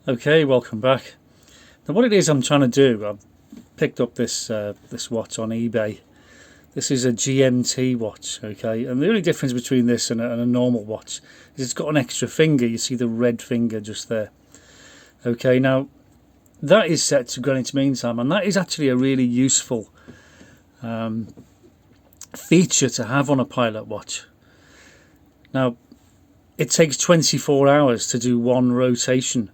Okay, welcome back. Now what it is I'm trying to do, I've picked up this this watch on eBay. This is a GMT watch, okay, and the only difference between this and a normal watch is it's got an extra finger. You see the red finger just there. Okay, now that is set to Greenwich Mean Time, and that is actually a really useful feature to have on a pilot watch. Now, it takes 24 hours to do one rotation.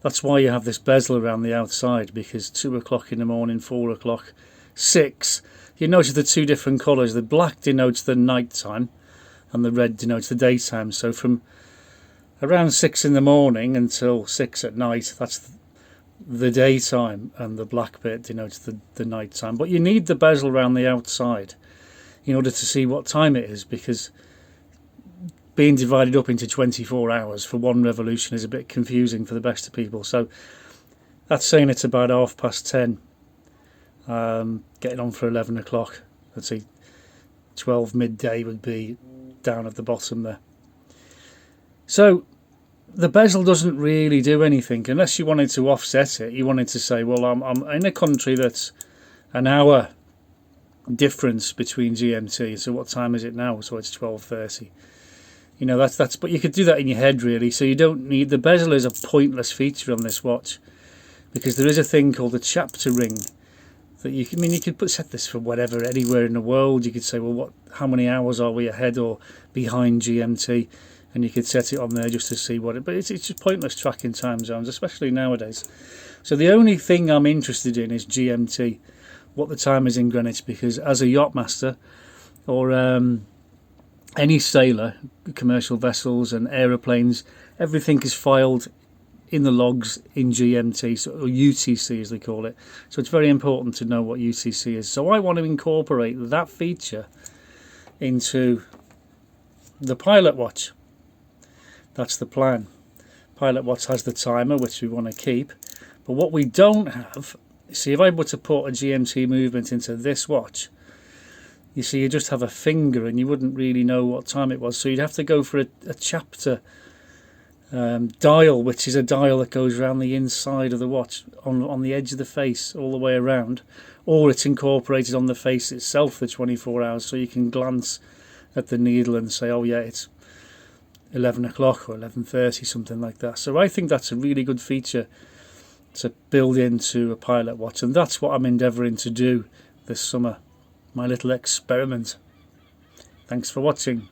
That's why you have this bezel around the outside, because 2 o'clock in the morning, 4 o'clock, 6. You notice the two different colours. The black denotes the night time and the red denotes the daytime. So from around 6 in the morning until 6 at night, that's the daytime, and the black bit denotes the night time. But you need the bezel around the outside in order to see what time it is, because being divided up into 24 hours for one revolution is a bit confusing for the best of people. So that's saying it's about 10:30, getting on for 11 o'clock. Let's see, 12 midday would be down at the bottom there. So the bezel doesn't really do anything unless you wanted to offset it. You wanted to say, well, I'm in a country that's an hour difference between GMT, so what time is it now? So it's 12:30. You know, that's but you could do that in your head, really. So you don't need the bezel. Is a pointless feature on this watch, because there is a thing called a chapter ring that you can, you could set this for whatever, anywhere in the world. You could say, well, how many hours are we ahead or behind GMT, and you could set it on there just to see what it. But it's just pointless tracking time zones, especially nowadays. So the only thing I'm interested in is GMT, what the time is in Greenwich, because as a yachtmaster or any sailor, commercial vessels and aeroplanes, everything is filed in the logs in GMT, or UTC as they call it. So it's very important to know what UTC is. So I want to incorporate that feature into the pilot watch. That's the plan. Pilot watch has the timer, which we want to keep. But what we don't have, see, if I were to put a GMT movement into this watch, you see, you just have a finger and you wouldn't really know what time it was. So you'd have to go for a chapter dial, which is a dial that goes around the inside of the watch, on the edge of the face, all the way around. Or it's incorporated on the face itself for 24 hours, so you can glance at the needle and say, oh yeah, it's 11 o'clock or 11:30, something like that. So I think that's a really good feature to build into a pilot watch, and that's what I'm endeavouring to do this summer. My little experiment. Thanks for watching.